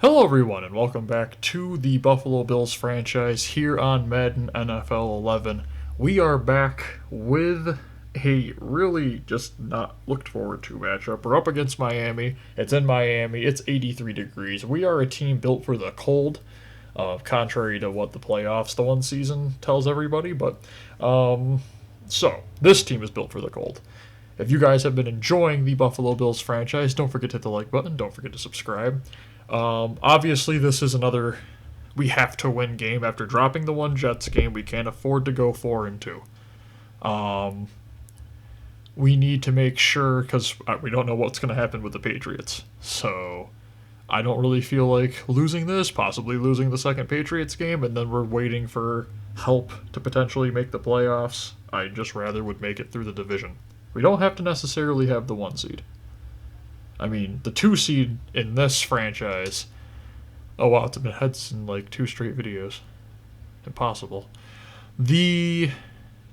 Hello, everyone, and welcome back to the Buffalo Bills franchise here on Madden NFL 11. We are back with a really just not looked forward to matchup. We're up against Miami. It's in Miami. It's 83 degrees. We are a team built for the cold, contrary to what the playoffs, the one season, tells everybody. So this team is built for the cold. If you guys have been enjoying the Buffalo Bills franchise, don't forget to hit the like button. Don't forget to subscribe. Obviously, this is another we have to win game after dropping the one Jets game. We can't afford to go 4-2. We need to make sure because we don't know what's going to happen with the Patriots. So I don't really feel like losing this, possibly losing the second Patriots game, and then we're waiting for help to potentially make the playoffs. I just rather would make it through the division. We don't have to necessarily have the 1 seed. I mean, the 2 seed in this franchise. Oh wow, it's been heads in like 2 straight videos. Impossible. The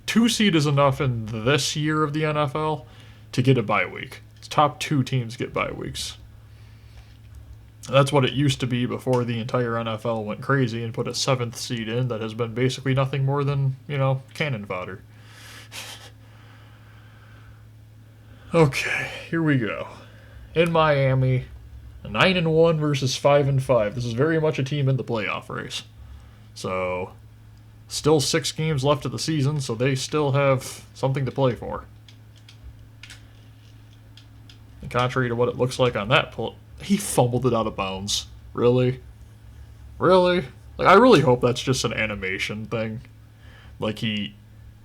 2 seed is enough in this year of the NFL to get a bye week. Top 2 teams get bye weeks. That's what it used to be before the entire NFL went crazy and put a 7th seed in that has been basically nothing more than, cannon fodder. Okay, here we go. In Miami, 9-1 versus 5-5. This is very much a team in the playoff race. So, still 6 games left of the season, so they still have something to play for. And contrary to what it looks like on that pull, he fumbled it out of bounds. Really? Really? Like, I really hope that's just an animation thing. Like, he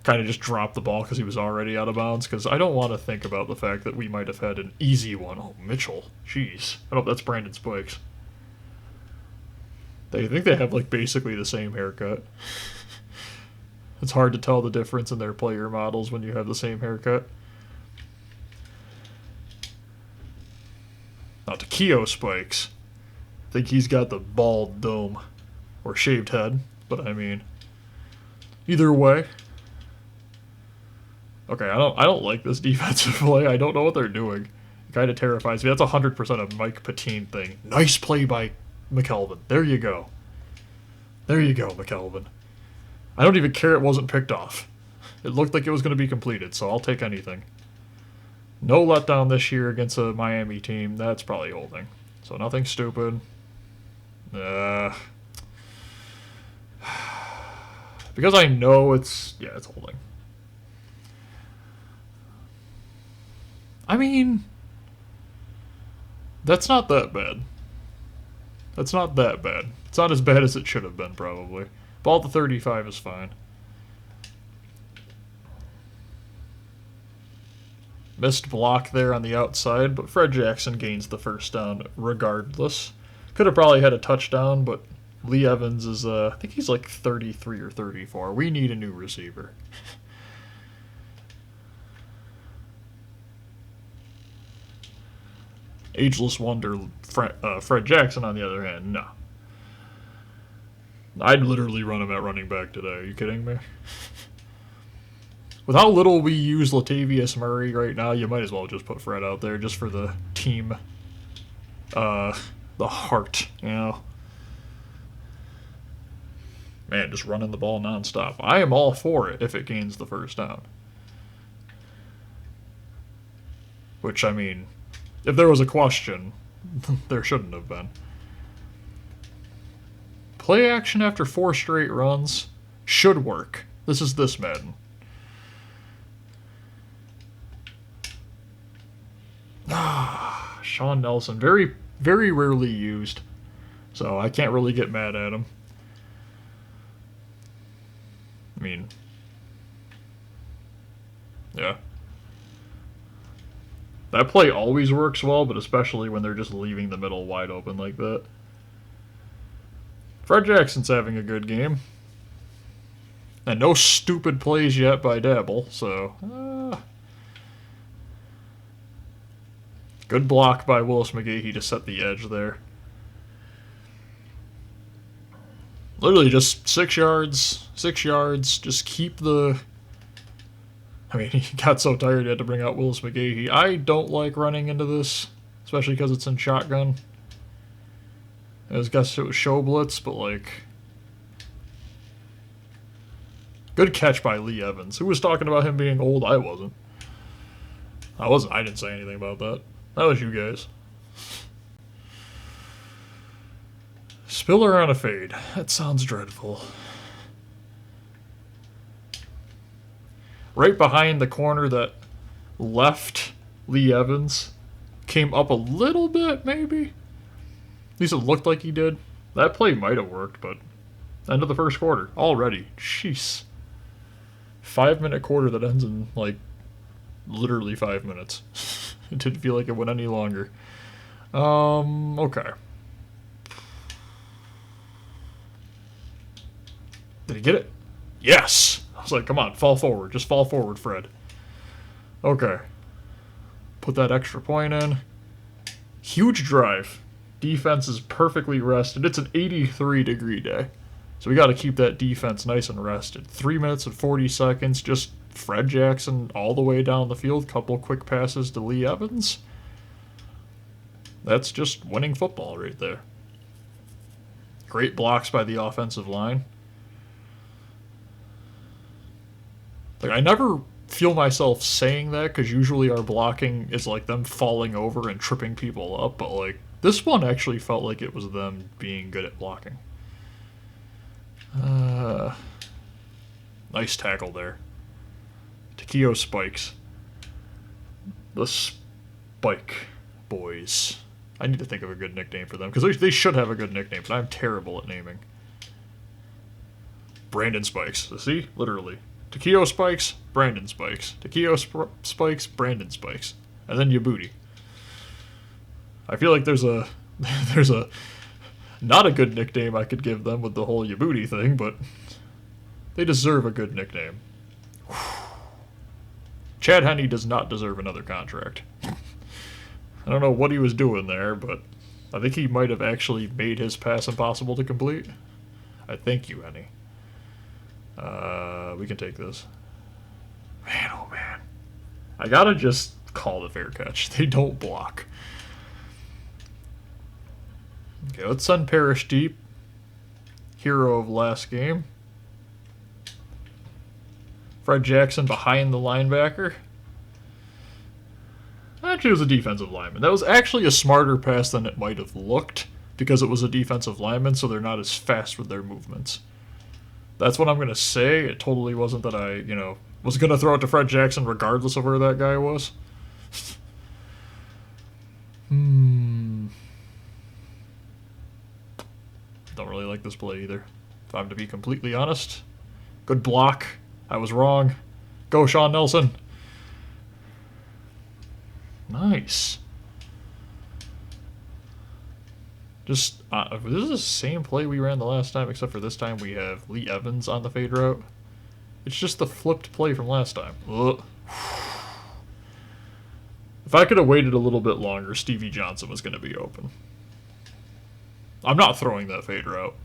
kind of just dropped the ball because he was already out of bounds, because I don't want to think about the fact that we might have had an easy one. Oh, Mitchell. Jeez. I hope that's Brandon Spikes. They think they have, like, basically the same haircut. It's hard to tell the difference in their player models when you have the same haircut. Now, Takeo Spikes. I think he's got the bald dome. Or shaved head. But, I mean, either way. Okay, I don't like this defensive play. I don't know what they're doing. It kind of terrifies me. That's 100% a Mike Patine thing. Nice play by McKelvin. There you go. There you go, McKelvin. I don't even care it wasn't picked off. It looked like it was going to be completed, so I'll take anything. No letdown this year against a Miami team. That's probably holding. So nothing stupid. Because I know it's holding. I mean, that's not that bad. That's not that bad. It's not as bad as it should have been, probably. Ball to 35 is fine. Missed block there on the outside, but Fred Jackson gains the first down regardless. Could have probably had a touchdown, but Lee Evans is, I think he's like 33 or 34. We need a new receiver. Ageless wonder Fred Jackson, on the other hand, no. I'd literally run him at running back today. Are you kidding me? With how little we use Latavius Murray right now, you might as well just put Fred out there just for the team, the heart, Man, just running the ball nonstop. I am all for it if it gains the first down. Which, I mean, if there was a question, there shouldn't have been. Play action after 4 straight runs should work. This is this Madden. Sean Nelson, very, very rarely used. So I can't really get mad at him. I mean, yeah. That play always works well, but especially when they're just leaving the middle wide open like that. Fred Jackson's having a good game. And no stupid plays yet by Dabble, so... Good block by Willis McGahee to set the edge there. Literally just 6 yards. 6 yards. Just keep the... I mean, he got so tired he had to bring out Willis McGahee. I don't like running into this, especially because it's in shotgun. I guess it was show blitz, but like, good catch by Lee Evans. Who was talking about him being old? I wasn't. I didn't say anything about that. That was you guys. Spiller on a fade. That sounds dreadful. Right behind the corner that left Lee Evans. Came up a little bit, maybe? At least it looked like he did. That play might have worked, but end of the first quarter. Already. Jeez. 5-minute quarter that ends in, like, literally 5 minutes. It didn't feel like it went any longer. Okay. Did he get it? Yes! I was like, come on, fall forward. Just fall forward, Fred. Okay. Put that extra point in. Huge drive. Defense is perfectly rested. It's an 83-degree day. So we got to keep that defense nice and rested. 3 minutes and 40 seconds. Just Fred Jackson all the way down the field. Couple quick passes to Lee Evans. That's just winning football right there. Great blocks by the offensive line. Like, I never feel myself saying that because usually our blocking is like them falling over and tripping people up, but like this one actually felt like it was them being good at blocking. Nice tackle there. Takeo Spikes. The Spike Boys. I need to think of a good nickname for them because they should have a good nickname, but I'm terrible at naming. Brandon Spikes. See? Literally. Takeo Spikes, Brandon Spikes. Takeo Spikes, Brandon Spikes. And then Yabuti. I feel like there's a not a good nickname I could give them with the whole Yabuti thing, but they deserve a good nickname. Chad Henne does not deserve another contract. I don't know what he was doing there, but I think he might have actually made his pass impossible to complete. I thank you, Henne. We can take this. Man, oh man. I gotta just call the fair catch. They don't block. Okay, let's send Parrish deep. Hero of last game. Fred Jackson behind the linebacker. Actually, it was a defensive lineman. That was actually a smarter pass than it might have looked because it was a defensive lineman, so they're not as fast with their movements. That's what I'm going to say. It totally wasn't that I, was going to throw it to Fred Jackson regardless of where that guy was. Don't really like this play either, if I'm to be completely honest. Good block. I was wrong. Go, Sean Nelson. Nice. Just, this is the same play we ran the last time, except for this time we have Lee Evans on the fade route. It's just the flipped play from last time. Ugh. If I could have waited a little bit longer, Stevie Johnson was going to be open. I'm not throwing that fade route.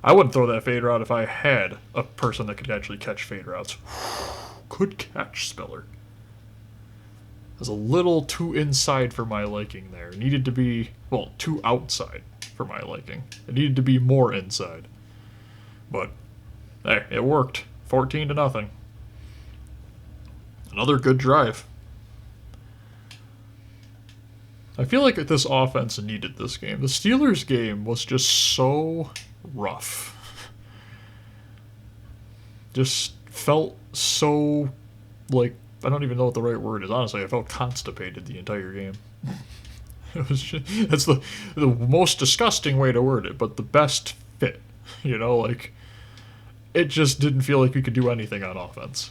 I wouldn't throw that fade route if I had a person that could actually catch fade routes. Good catch, Spiller. Was a little too inside for my liking there. It needed to be, well, too outside for my liking. It needed to be more inside. But, hey, it worked. 14-0. Another good drive. I feel like this offense needed this game. The Steelers game was just so rough. Just felt so, like, I don't even know what the right word is. Honestly, I felt constipated the entire game. It was just, that's the most disgusting way to word it, but the best fit. Like, it just didn't feel like we could do anything on offense.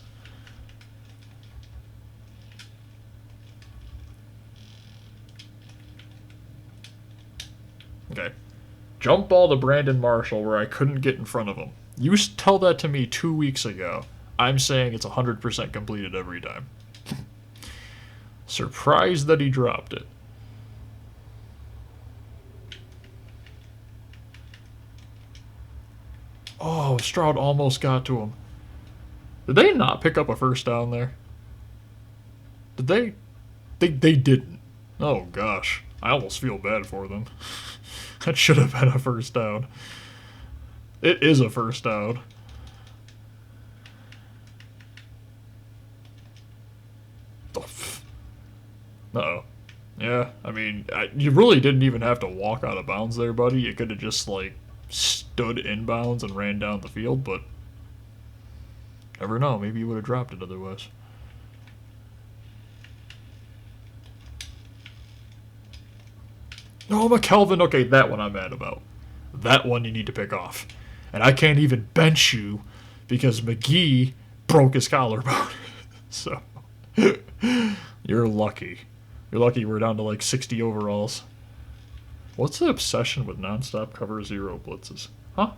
Okay. Jump ball to Brandon Marshall where I couldn't get in front of him. You tell that to me 2 weeks ago. I'm saying it's 100% completed every time. Surprised that he dropped it. Oh, Stroud almost got to him. Did they not pick up a first down there? Did they? They didn't. Oh, gosh. I almost feel bad for them. That should have been a first down. It is a first down. Uh-oh. Yeah, I mean, you really didn't even have to walk out of bounds there, buddy. You could have just, like, stood inbounds and ran down the field, but never know. Maybe you would have dropped it otherwise. Oh, McKelvin. Okay, that one I'm mad about. That one you need to pick off. And I can't even bench you because McGee broke his collarbone. So, you're lucky. You're lucky we're down to like 60 overalls. What's the obsession with nonstop cover zero blitzes? Huh?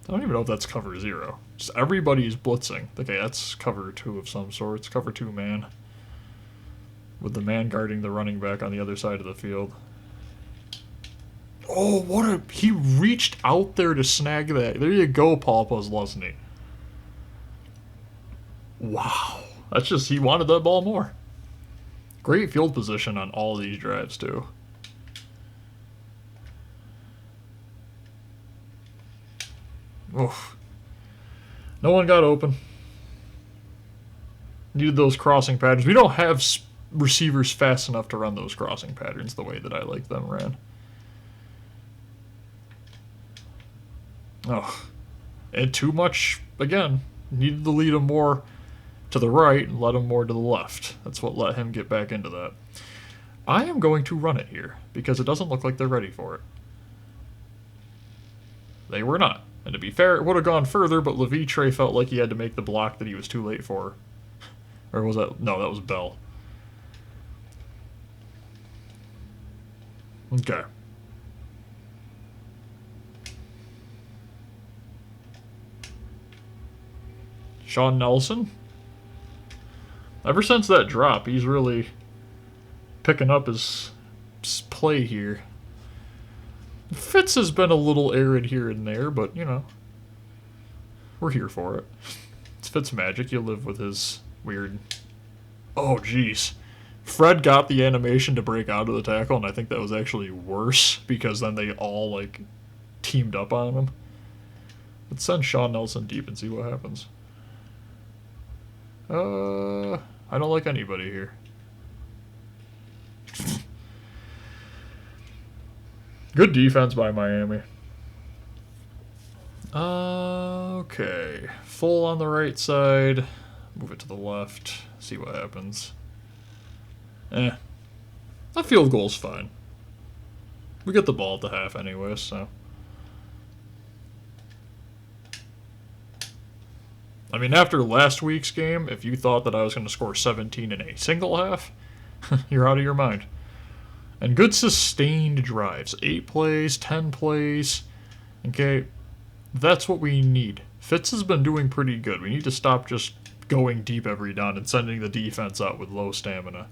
I don't even know if that's cover zero. Just everybody's blitzing. Okay, that's cover two of some sort. It's cover two man. With the man guarding the running back on the other side of the field. Oh, what a... He reached out there to snag that. There you go, Paul Posluszny. Wow. That's just... He wanted that ball more. Great field position on all these drives, too. Oof. No one got open. Needed those crossing patterns. We don't have receivers fast enough to run those crossing patterns the way that I like them ran. Oh. And too much, again, needed to lead him more to the right and let him more to the left. That's what let him get back into that. I am going to run it here because it doesn't look like they're ready for it. They were not. And to be fair, it would have gone further, but Levitre felt like he had to make the block that he was too late for. Or was that... No, that was Bell. Okay. Sean Nelson. Ever since that drop, he's really picking up his play here. Fitz has been a little arid here and there, but, you know, we're here for it. It's Fitz magic. You live with his weird... Oh, jeez. Fred got the animation to break out of the tackle, and I think that was actually worse because then they all, like, teamed up on him. Let's send Sean Nelson deep and see what happens. I don't like anybody here. Good defense by Miami. Okay. Full on the right side. Move it to the left. See what happens. That field goal's fine. We get the ball at the half anyway, so. I mean, after last week's game, if you thought that I was going to score 17 in a single half, you're out of your mind. And good sustained drives. 8 plays, 10 plays. Okay, that's what we need. Fitz has been doing pretty good. We need to stop just going deep every down and sending the defense out with low stamina.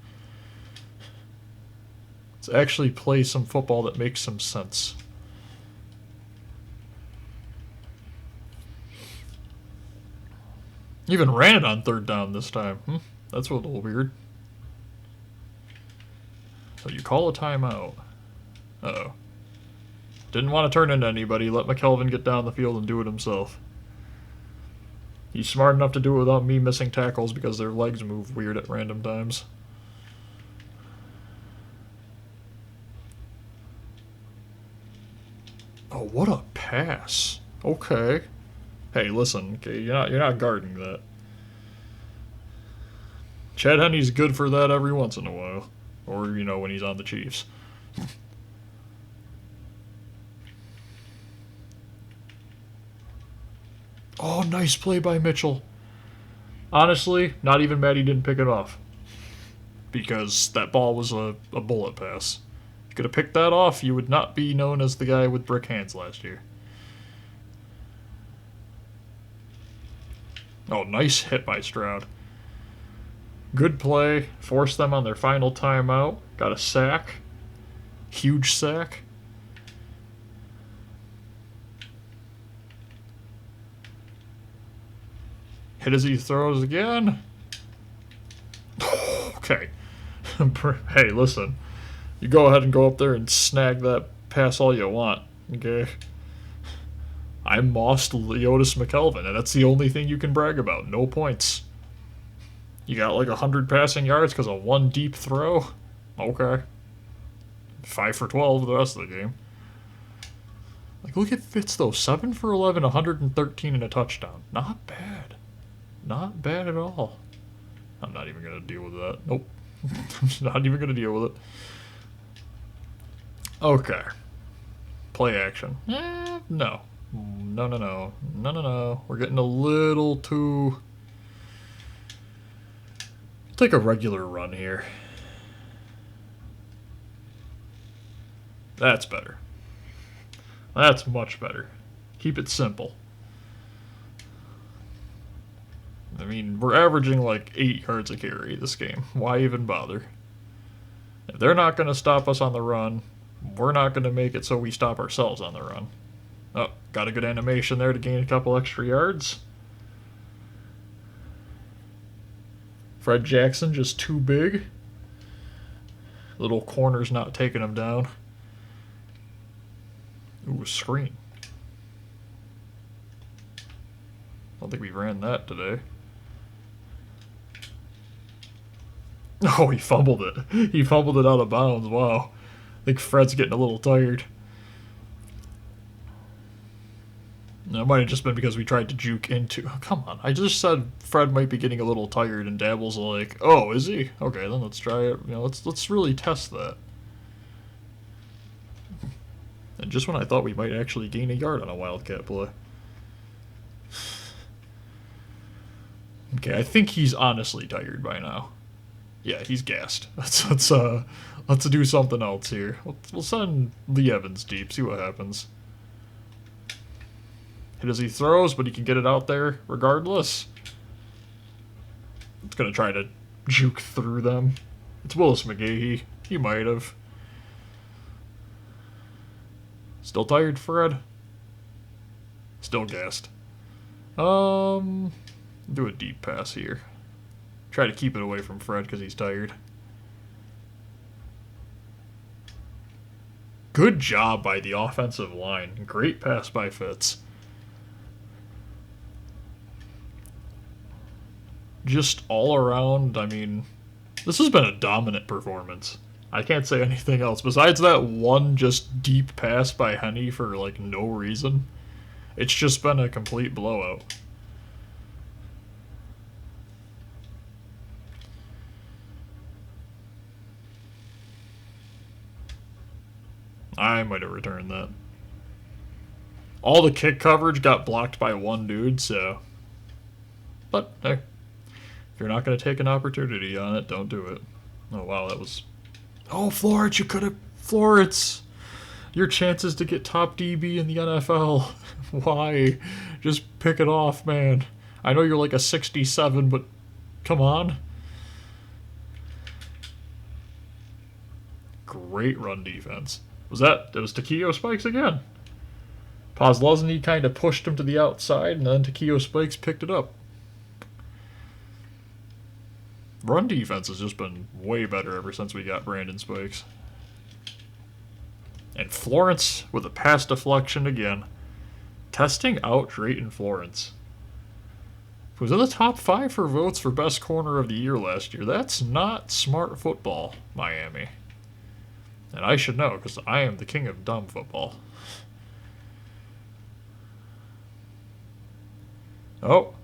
Let's actually play some football that makes some sense. Even ran it on third down this time. That's a little weird. So you call a timeout. Uh-oh. Didn't want to turn into anybody. Let McKelvin get down the field and do it himself. He's smart enough to do it without me missing tackles because their legs move weird at random times. Oh, what a pass. Okay. Hey, listen, okay, you're not guarding that. Chad Henne's good for that every once in a while. Or, you know, when he's on the Chiefs. Oh, nice play by Mitchell. Honestly, not even mad he didn't pick it off. Because that ball was a bullet pass. If you could have picked that off, you would not be known as the guy with brick hands last year. Oh, nice hit by Stroud. Good play. Forced them on their final timeout. Got a sack. Huge sack. Hit as he throws again. Okay. Hey, listen. You go ahead and go up there and snag that pass all you want, okay? I mossed Leotis McKelvin, and that's the only thing you can brag about. No points. You got like 100 passing yards because of one deep throw? Okay. 5 for 12 the rest of the game. Like, look at Fitz, though. 7 for 11, 113 and a touchdown. Not bad. Not bad at all. I'm not even going to deal with that. Nope. I'm not even going to deal with it. Okay. Play action. No. No, no, no. No, no, no. We're getting a little too... Take a regular run here. That's better. That's much better. Keep it simple. I mean, we're averaging like 8 yards a carry this game. Why even bother? If they're not going to stop us on the run, we're not going to make it so we stop ourselves on the run. Oh, got a good animation there to gain a couple extra yards. Fred Jackson just too big. Little corner's not taking him down. Ooh, a screen. Don't think we ran that today. Oh, he fumbled it. He fumbled it out of bounds. Wow. I think Fred's getting a little tired. It might have just been because we tried to juke into... Oh, come on. I just said Fred might be getting a little tired, and Dabble's like, oh, is he? Okay, then let's try it. You know, let's really test that. And just when I thought we might actually gain a yard on a Wildcat play. Okay, I think he's honestly tired by now. Yeah, he's gassed. Let's do something else here. We'll send Lee Evans deep, see what happens. Hit as he throws, but he can get it out there regardless. It's gonna try to juke through them. It's Willis McGahee. He might have. Still tired, Fred? Still gassed. Do a deep pass here. Try to keep it away from Fred because he's tired. Good job by the offensive line. Great pass by Fitz. Just all around, I mean, this has been a dominant performance. I can't say anything else. Besides that one just deep pass by Henny for, like, no reason, it's just been a complete blowout. I might have returned that. All the kick coverage got blocked by one dude, so... But, hey. If you're not going to take an opportunity on it, don't do it. Oh, wow, that was... Oh, Florence, you could have... Florence! Your chances to get top DB in the NFL. Why? Just pick it off, man. I know you're like a 67, but come on. Great run defense. It was Takeo Spikes again. Posluszny kind of pushed him to the outside, and then Takeo Spikes picked it up. Run defense has just been way better ever since we got Brandon Spikes. And Florence with a pass deflection again. Testing out Drayton Florence. He was in the top 5 for votes for best corner of the year last year. That's not smart football, Miami. And I should know, because I am the king of dumb football. Oh.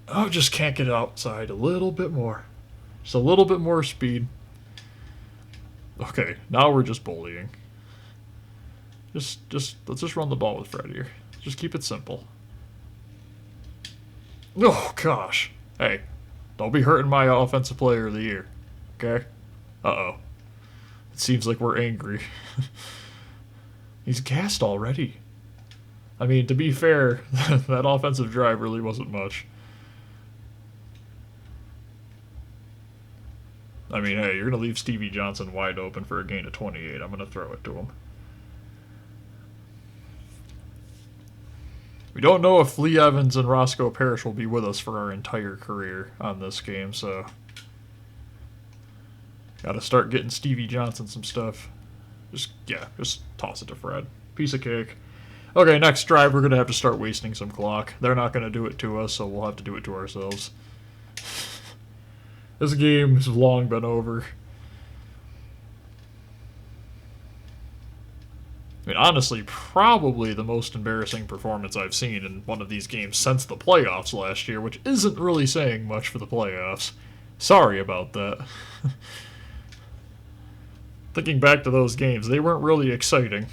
Oh, just can't get outside a little bit more. Just a little bit more speed. Okay, now we're just bullying. Let's just run the ball with Fred here. Just keep it simple. Oh, gosh. Hey, don't be hurting my offensive player of the year. Okay? Uh-oh. It seems like we're angry. He's gassed already. I mean, to be fair, that offensive drive really wasn't much. I mean, hey, you're going to leave Stevie Johnson wide open for a gain of 28. I'm going to throw it to him. We don't know if Lee Evans and Roscoe Parrish will be with us for our entire career on this game, so... Gotta start getting Stevie Johnson some stuff. Just toss it to Fred. Piece of cake. Okay, next drive, we're going to have to start wasting some clock. They're not going to do it to us, so we'll have to do it to ourselves. This game has long been over. I mean, honestly, probably the most embarrassing performance I've seen in one of these games since the playoffs last year, which isn't really saying much for the playoffs. Sorry about that. Thinking back to those games, they weren't really exciting.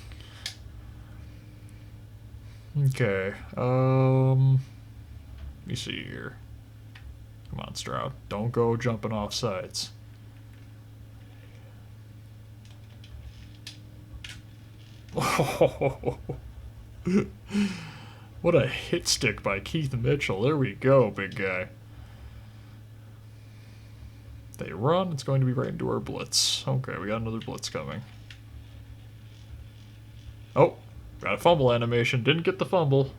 Okay, let me see here. Come on, Stroud. Don't go jumping off sides. Oh, what a hit stick by Keith Mitchell. There we go, big guy. They run, it's going to be right into our blitz. Okay, we got another blitz coming. Oh, got a fumble animation. Didn't get the fumble.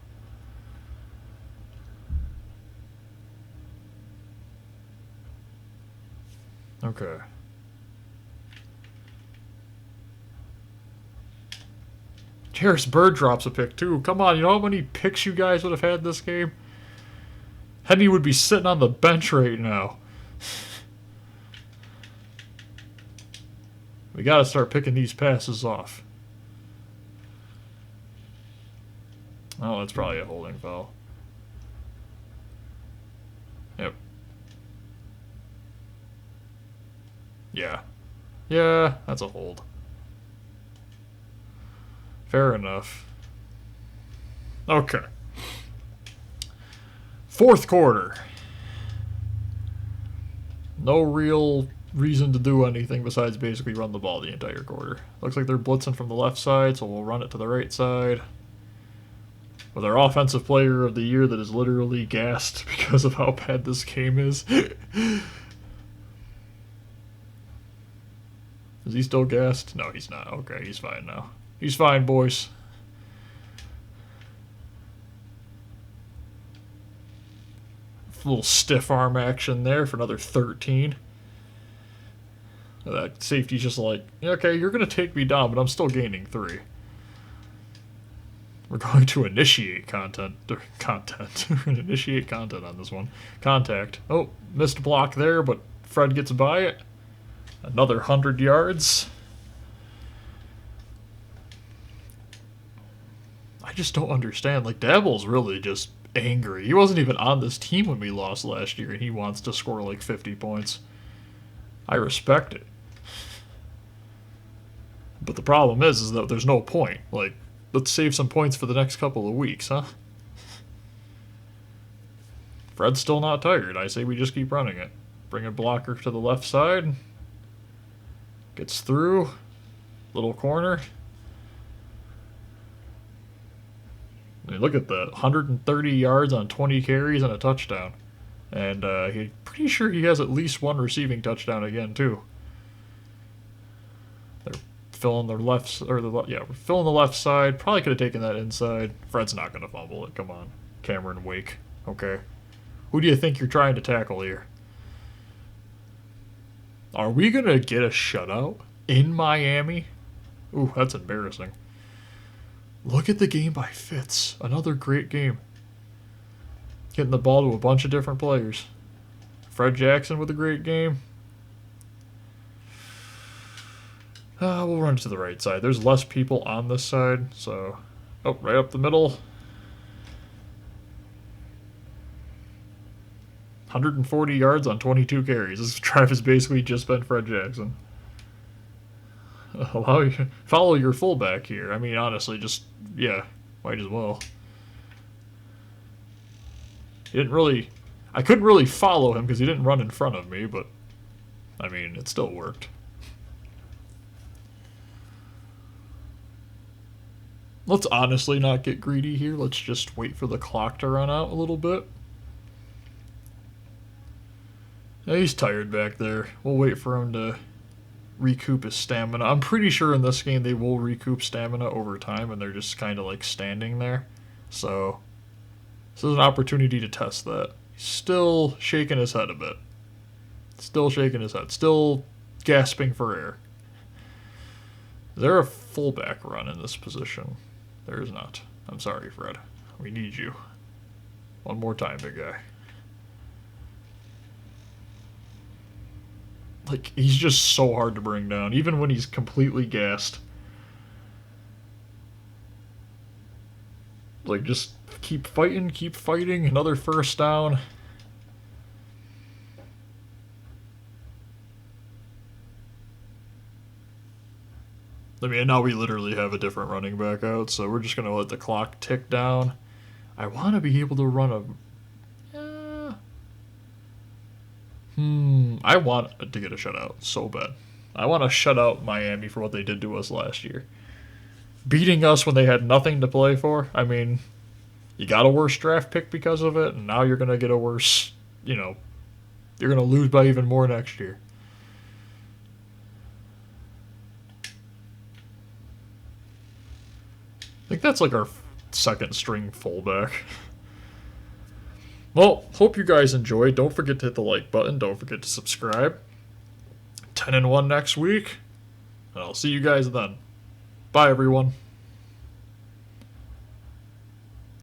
Okay. Harris Bird drops a pick, too. Come on, you know how many picks you guys would have had this game? Henny would be sitting on the bench right now. We gotta start picking these passes off. Oh, that's probably a holding foul. Yep. Yeah. Yeah, that's a hold. Fair enough. Okay. Fourth quarter. No real reason to do anything besides basically run the ball the entire quarter. Looks like they're blitzing from the left side, so we'll run it to the right side. With our offensive player of the year that is literally gassed because of how bad this game is. Is he still gassed? No, he's not. Okay, he's fine now. He's fine, boys. A little stiff arm action there for another 13. That safety's just like, okay, you're going to take me down, but I'm still gaining 3. We're going to initiate content. We're going to initiate content on this one. Contact. Oh, missed block there, but Fred gets by it. Another 100 yards. I just don't understand. Like, Dabble's really just angry. He wasn't even on this team when we lost last year, and he wants to score like 50 points. I respect it. But the problem is that there's no point. Like, let's save some points for the next couple of weeks, huh? Fred's still not tired. I say we just keep running it. Bring a blocker to the left side. Gets through. Little corner. I mean, look at that. 130 yards on 20 carries and a touchdown. And he's pretty sure he has at least one receiving touchdown again, too. They're filling their left, or we're filling the left side. Probably could have taken that inside. Fred's not going to fumble it. Come on. Cameron Wake. Okay. Who do you think you're trying to tackle here? Are we going to get a shutout in Miami? Ooh, that's embarrassing. Look at the game by Fitz. Another great game. Getting the ball to a bunch of different players. Fred Jackson with a great game. We'll run to the right side. There's less people on this side, so... Oh, right up the middle. 140 yards on 22 carries. This drive has basically just been Fred Jackson. Follow your fullback here. I mean, honestly, might as well. I couldn't really follow him because he didn't run in front of me, but, I mean, it still worked. Let's honestly not get greedy here. Let's just wait for the clock to run out a little bit. Yeah, he's tired back there. We'll wait for him to recoup his stamina. I'm pretty sure in this game they will recoup stamina over time, and they're just kind of like standing there. So this is an opportunity to test that. He's still shaking his head a bit. Still shaking his head. Still gasping for air. Is there a fullback run in this position? There is not. I'm sorry, Fred. We need you. One more time, big guy. Like, he's just so hard to bring down, even when he's completely gassed. Like, just keep fighting, keep fighting. Another first down. I mean, now we literally have a different running back out, so we're just going to let the clock tick down. I want to be able to run a... I want to get a shutout so bad. I want to shut out Miami for what they did to us last year. Beating us when they had nothing to play for. I mean, you got a worse draft pick because of it, and now you're going to get a worse, you're going to lose by even more next year. I think that's like our second string fullback. Well, hope you guys enjoyed. Don't forget to hit the like button. Don't forget to subscribe. 10-1 next week. And I'll see you guys then. Bye, everyone.